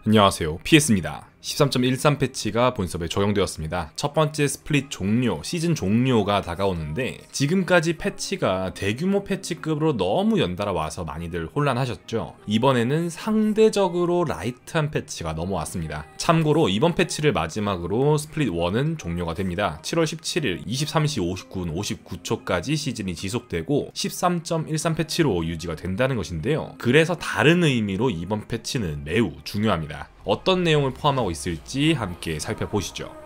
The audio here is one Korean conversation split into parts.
안녕하세요, PS입니다. 13.13 패치가 본섭에 적용되었습니다. 첫 번째 스플릿 종료, 시즌 종료가 다가오는데 지금까지 패치가 대규모 패치급으로 너무 연달아 와서 많이들 혼란하셨죠. 이번에는 상대적으로 라이트한 패치가 넘어왔습니다. 참고로 이번 패치를 마지막으로 스플릿 1은 종료가 됩니다. 7월 17일 23시 59분 59초까지 시즌이 지속되고 13.13 패치로 유지가 된다는 것인데요. 그래서 다른 의미로 이번 패치는 매우 중요합니다. 어떤 내용을 포함하고 있을지 함께 살펴보시죠.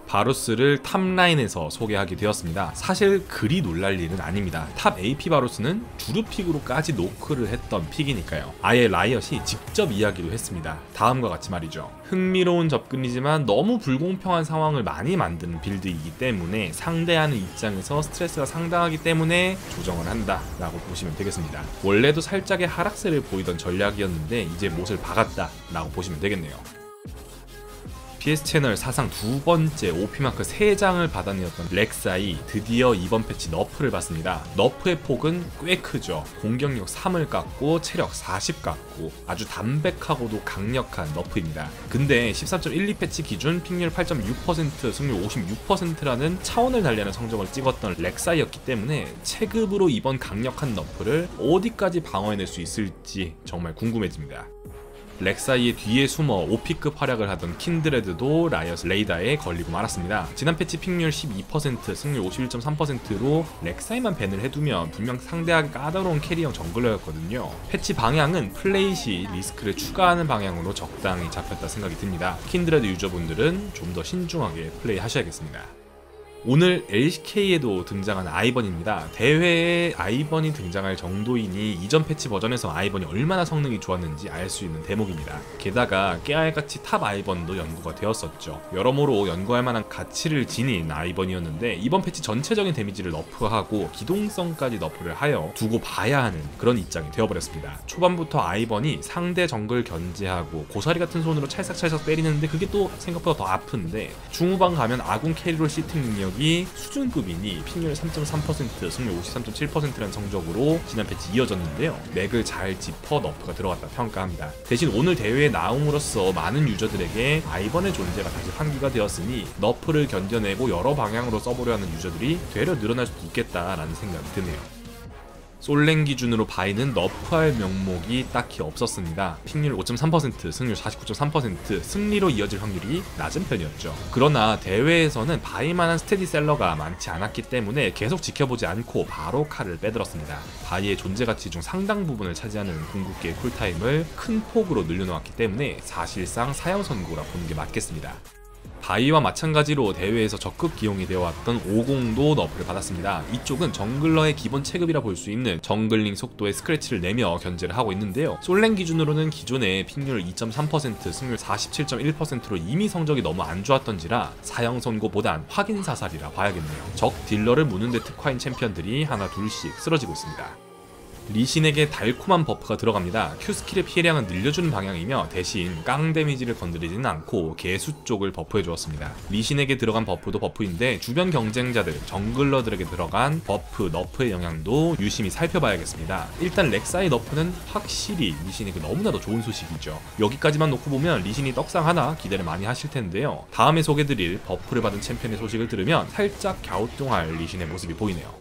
바루스를 탑라인에서 소개하게 되었습니다. 사실 그리 놀랄 일은 아닙니다. 탑 AP 바루스는 주루픽으로까지 노크를 했던 픽이니까요. 아예 라이엇이 직접 이야기도 했습니다. 다음과 같이 말이죠. 흥미로운 접근이지만 너무 불공평한 상황을 많이 만드는 빌드이기 때문에 상대하는 입장에서 스트레스가 상당하기 때문에 조정을 한다 라고 보시면 되겠습니다. 원래도 살짝의 하락세를 보이던 전략이었는데 이제 못을 박았다 라고 보시면 되겠네요. PS 채널 사상 두 번째 OP마크 3장을 받아내었던 렉사이 드디어 이번 패치 너프를 받습니다. 너프의 폭은 꽤 크죠. 공격력 3을 깎고 체력 40 깎고 아주 담백하고도 강력한 너프입니다. 근데 13.12 패치 기준 픽률 8.6%, 승률 56%라는 차원을 달리하는 성적을 찍었던 렉사이였기 때문에 체급으로 이번 강력한 너프를 어디까지 방어해낼 수 있을지 정말 궁금해집니다. 렉사이의 뒤에 숨어 5P급 활약을 하던 킨드레드도 라이엇 레이더에 걸리고 말았습니다. 지난 패치 픽률 12%, 승률 51.3%로 렉사이만 밴을 해두면 분명 상대하기 까다로운 캐리형 정글러였거든요. 패치 방향은 플레이 시 리스크를 추가하는 방향으로 적당히 잡혔다 생각이 듭니다. 킨드레드 유저분들은 좀 더 신중하게 플레이 하셔야겠습니다. 오늘 LCK에도 등장한 아이번입니다. 대회에 아이번이 등장할 정도이니 이전 패치 버전에서 아이번이 얼마나 성능이 좋았는지 알 수 있는 대목입니다. 게다가 깨알같이 탑 아이번도 연구가 되었었죠. 여러모로 연구할 만한 가치를 지닌 아이번이었는데 이번 패치 전체적인 데미지를 너프하고 기동성까지 너프를 하여 두고 봐야 하는 그런 입장이 되어버렸습니다. 초반부터 아이번이 상대 정글 견제하고 고사리 같은 손으로 찰싹찰싹 때리는데 그게 또 생각보다 더 아픈데 중후반 가면 아군 캐리로 시팅 능력 이 수준급이니 픽률 3.3%, 승률 53.7%라는 성적으로 지난 패치 이어졌는데요. 맥을 잘 짚어 너프가 들어갔다 평가합니다. 대신 오늘 대회에 나옴으로써 많은 유저들에게 아이번의 존재가 다시 환기가 되었으니 너프를 견뎌내고 여러 방향으로 써보려 하는 유저들이 되려 늘어날 수도 있겠다라는 생각이 드네요. 솔랭 기준으로 바이는 너프할 명목이 딱히 없었습니다. 픽률 5.3%, 승률 49.3%, 승리로 이어질 확률이 낮은 편이었죠. 그러나 대회에서는 바이만한 스테디셀러가 많지 않았기 때문에 계속 지켜보지 않고 바로 칼을 빼들었습니다. 바이의 존재 가치 중 상당 부분을 차지하는 궁극기의 쿨타임을 큰 폭으로 늘려놓았기 때문에 사실상 사형 선고라 보는 게 맞겠습니다. 바이와 마찬가지로 대회에서 적극 기용이 되어왔던 50도 너프를 받았습니다. 이쪽은 정글러의 기본 체급이라 볼 수 있는 정글링 속도에 스크래치를 내며 견제를 하고 있는데요. 솔랭 기준으로는 기존의 픽률 2.3%, 승률 47.1%로 이미 성적이 너무 안 좋았던지라 사형 선고보단 확인 사살이라 봐야겠네요. 적 딜러를 무는 데 특화인 챔피언들이 하나 둘씩 쓰러지고 있습니다. 리신에게 달콤한 버프가 들어갑니다. Q스킬의 피해량은 늘려주는 방향이며 대신 깡 데미지를 건드리지는 않고 개수 쪽을 버프해 주었습니다. 리신에게 들어간 버프도 버프인데 주변 경쟁자들, 정글러들에게 들어간 버프, 너프의 영향도 유심히 살펴봐야겠습니다. 일단 렉사이 너프는 확실히 리신에게 너무나도 좋은 소식이죠. 여기까지만 놓고 보면 리신이 떡상 하나 기대를 많이 하실 텐데요. 다음에 소개드릴 버프를 받은 챔피언의 소식을 들으면 살짝 갸우뚱할 리신의 모습이 보이네요.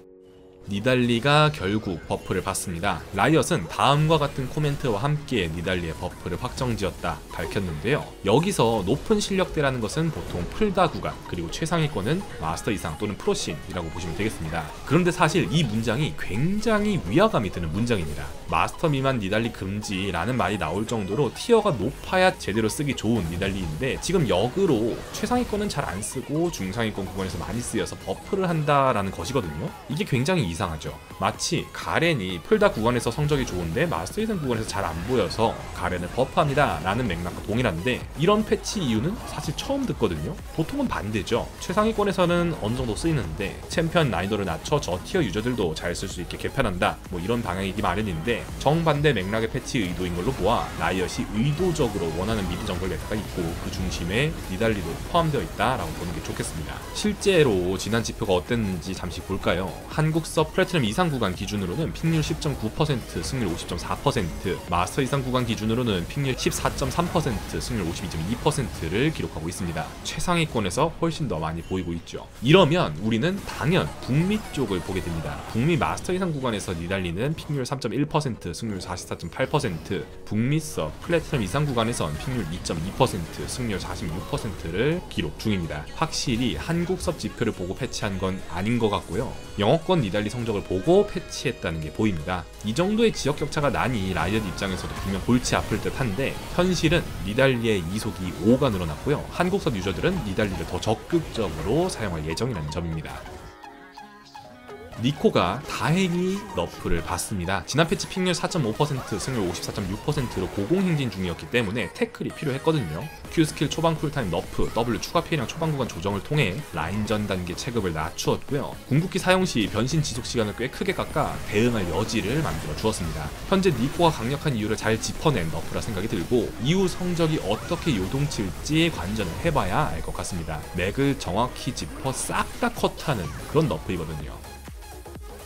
니달리가 결국 버프를 받습니다. 라이엇은 다음과 같은 코멘트와 함께 니달리의 버프를 확정지었다 밝혔는데요. 여기서 높은 실력대라는 것은 보통 풀다 구간 그리고 최상위권은 마스터 이상 또는 프로신이라고 보시면 되겠습니다. 그런데 사실 이 문장이 굉장히 위화감이 드는 문장입니다. 마스터 미만 니달리 금지라는 말이 나올 정도로 티어가 높아야 제대로 쓰기 좋은 니달리인데 지금 역으로 최상위권은 잘 안 쓰고 중상위권 구간에서 많이 쓰여서 버프를 한다라는 것이거든요. 이게 굉장히 이상하죠. 마치 가렌이 풀다 구간에서 성적이 좋은데 마스터 이상 구간에서 잘 안 보여서 가렌을 버프합니다 라는 맥락과 동일한데 이런 패치 이유는 사실 처음 듣거든요. 보통은 반대죠. 최상위권에서는 어느 정도 쓰이는데 챔피언 난이도를 낮춰 저티어 유저들도 잘 쓸 수 있게 개편한다 뭐 이런 방향이기 마련인데 정반대 맥락의 패치 의도인 걸로 보아 라이엇이 의도적으로 원하는 미드 정글 메타가 있고 그 중심에 니달리도 포함되어 있다라고 보는 게 좋겠습니다. 실제로 지난 지표가 어땠는지 잠시 볼까요? 한국 북미서 플래티넘 이상 구간 기준으로는 픽률 10.9%, 승률 50.4%, 마스터 이상 구간 기준으로는 픽률 14.3%, 승률 52.2%를 기록하고 있습니다. 최상위권에서 훨씬 더 많이 보이고 있죠. 이러면 우리는 당연 북미 쪽을 보게 됩니다. 북미 마스터 이상 구간에서 니달리는 픽률 3.1%, 승률 44.8%, 북미서 플래티넘 이상 구간에선 픽률 2.2%, 승률 46%를 기록 중입니다. 확실히 한국섭 지표를 보고 패치한 건 아닌 것 같고요. 영어권 니달리 성적을 보고 패치했다는 게 보입니다. 이 정도의 지역 격차가 나니 라이엇 입장에서도 분명 골치 아플 듯 한데 현실은 니달리의 이속이 5가 늘어났고요. 한국섭 유저들은 니달리를 더 적극적으로 사용할 예정이라는 점입니다. 니코가 다행히 너프를 받습니다. 지난 패치 픽률 4.5%, 승률 54.6%로 고공행진 중이었기 때문에 태클이 필요했거든요. Q스킬 초반 쿨타임 너프, W 추가 피해량 초반 구간 조정을 통해 라인전 단계 체급을 낮추었고요. 궁극기 사용 시 변신 지속 시간을 꽤 크게 깎아 대응할 여지를 만들어 주었습니다. 현재 니코가 강력한 이유를 잘 짚어낸 너프라 생각이 들고 이후 성적이 어떻게 요동칠지 관전을 해봐야 알 것 같습니다. 맥을 정확히 짚어 싹 다 컷하는 그런 너프이거든요.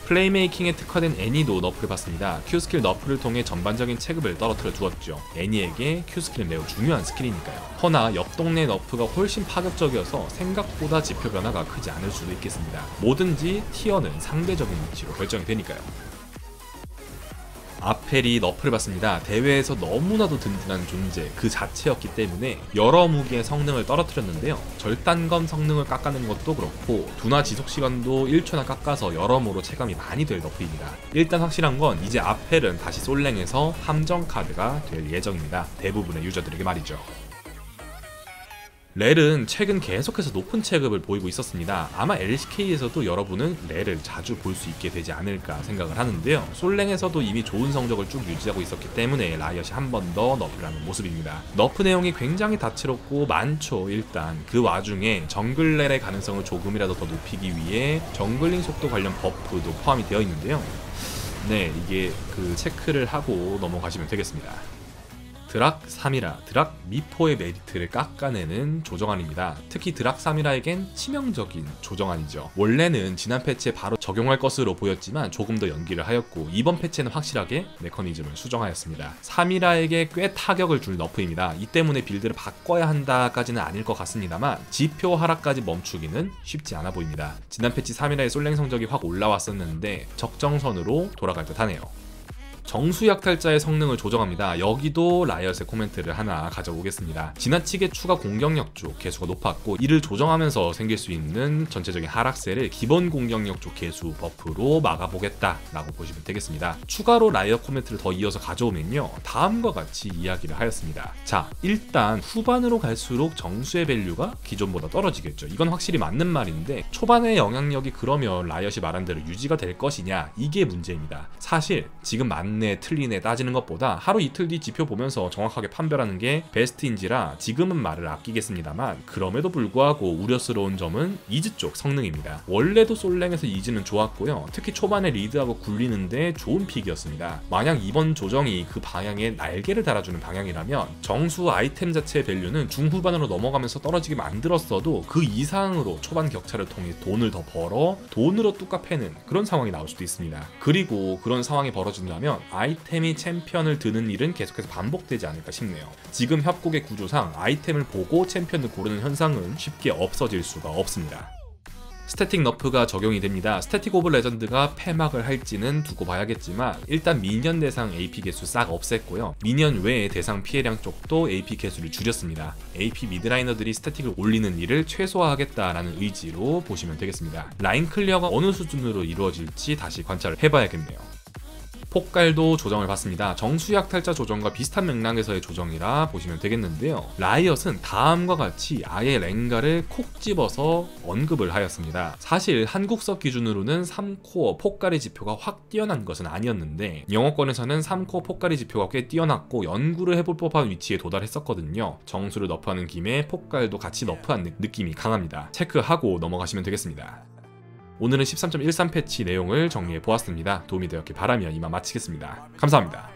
플레이메이킹에 특화된 애니도 너프를 받습니다. Q스킬 너프를 통해 전반적인 체급을 떨어뜨려 주었죠. 애니에게 Q스킬은 매우 중요한 스킬이니까요. 허나 옆 동네 너프가 훨씬 파격적이어서 생각보다 지표 변화가 크지 않을 수도 있겠습니다. 뭐든지 티어는 상대적인 위치로 결정이 되니까요. 아펠이 너프를 받습니다. 대회에서 너무나도 든든한 존재 그 자체였기 때문에 여러 무기의 성능을 떨어뜨렸는데요. 절단검 성능을 깎아낸 것도 그렇고 두나 지속시간도 1초나 깎아서 여러모로 체감이 많이 될 너프입니다. 일단 확실한 건 이제 아펠은 다시 솔랭에서 함정 카드가 될 예정입니다. 대부분의 유저들에게 말이죠. 렐은 최근 계속해서 높은 체급을 보이고 있었습니다. 아마 LCK에서도 여러분은 렐을 자주 볼 수 있게 되지 않을까 생각을 하는데요. 솔랭에서도 이미 좋은 성적을 쭉 유지하고 있었기 때문에 라이엇이 한 번 더 너프를 하는 모습입니다. 너프 내용이 굉장히 다채롭고 많죠. 일단 그 와중에 정글 렐의 가능성을 조금이라도 더 높이기 위해 정글링 속도 관련 버프도 포함이 되어 있는데요. 네, 이게 그 체크를 하고 넘어가시면 되겠습니다. 드락 3이라, 드락 미포의 메리트를 깎아내는 조정안입니다. 특히 드락 3이라에겐 치명적인 조정안이죠. 원래는 지난 패치에 바로 적용할 것으로 보였지만 조금 더 연기를 하였고 이번 패치에는 확실하게 메커니즘을 수정하였습니다. 3이라에게 꽤 타격을 줄 너프입니다. 이 때문에 빌드를 바꿔야 한다까지는 아닐 것 같습니다만 지표 하락까지 멈추기는 쉽지 않아 보입니다. 지난 패치 3이라의 솔랭 성적이 확 올라왔었는데 적정선으로 돌아갈 듯 하네요. 정수약탈자의 성능을 조정합니다. 여기도 라이엇의 코멘트를 하나 가져오겠습니다. 지나치게 추가 공격력 쪽 개수가 높았고 이를 조정하면서 생길 수 있는 전체적인 하락세를 기본 공격력 쪽 개수 버프로 막아보겠다 라고 보시면 되겠습니다. 추가로 라이엇 코멘트를 더 이어서 가져오면요, 다음과 같이 이야기를 하였습니다. 자, 일단 후반으로 갈수록 정수의 밸류가 기존보다 떨어지겠죠. 이건 확실히 맞는 말인데 초반의 영향력이 그러면 라이엇이 말한 대로 유지가 될 것이냐, 이게 문제입니다. 사실 지금 맞네 틀리네 따지는 것보다 하루 이틀 뒤 지표 보면서 정확하게 판별하는 게 베스트인지라 지금은 말을 아끼겠습니다만, 그럼에도 불구하고 우려스러운 점은 이즈 쪽 성능입니다. 원래도 솔랭에서 이즈는 좋았고요, 특히 초반에 리드하고 굴리는데 좋은 픽이었습니다. 만약 이번 조정이 그 방향에 날개를 달아주는 방향이라면 정수 아이템 자체의 밸류는 중후반으로 넘어가면서 떨어지게 만들었어도 그 이상으로 초반 격차를 통해 돈을 더 벌어 돈으로 뚜까 패는 그런 상황이 나올 수도 있습니다. 그리고 그런 상황이 벌어진다면 아이템이 챔피언을 드는 일은 계속해서 반복되지 않을까 싶네요. 지금 협곡의 구조상 아이템을 보고 챔피언을 고르는 현상은 쉽게 없어질 수가 없습니다. 스태틱 너프가 적용이 됩니다. 스태틱 오브 레전드가 폐막을 할지는 두고 봐야겠지만 일단 미니언 대상 AP 개수 싹 없앴고요. 미니언 외에 대상 피해량 쪽도 AP 개수를 줄였습니다. AP 미드라이너들이 스태틱을 올리는 일을 최소화하겠다라는 의지로 보시면 되겠습니다. 라인 클리어가 어느 수준으로 이루어질지 다시 관찰을 해봐야겠네요. 폭갈도 조정을 받습니다. 정수약탈자 조정과 비슷한 맥락에서의 조정이라 보시면 되겠는데요. 라이엇은 다음과 같이 아예 랭가를 콕 집어서 언급을 하였습니다. 사실 한국석 기준으로는 3코어 폭갈의 지표가 확 뛰어난 것은 아니었는데 영어권에서는 3코어 폭갈의 지표가 꽤 뛰어났고 연구를 해볼 법한 위치에 도달했었거든요. 정수를 너프하는 김에 폭갈도 같이 너프한 느낌이 강합니다. 체크하고 넘어가시면 되겠습니다. 오늘은 13.13 패치 내용을 정리해 보았습니다. 도움이 되었길 바라며 이만 마치겠습니다. 감사합니다.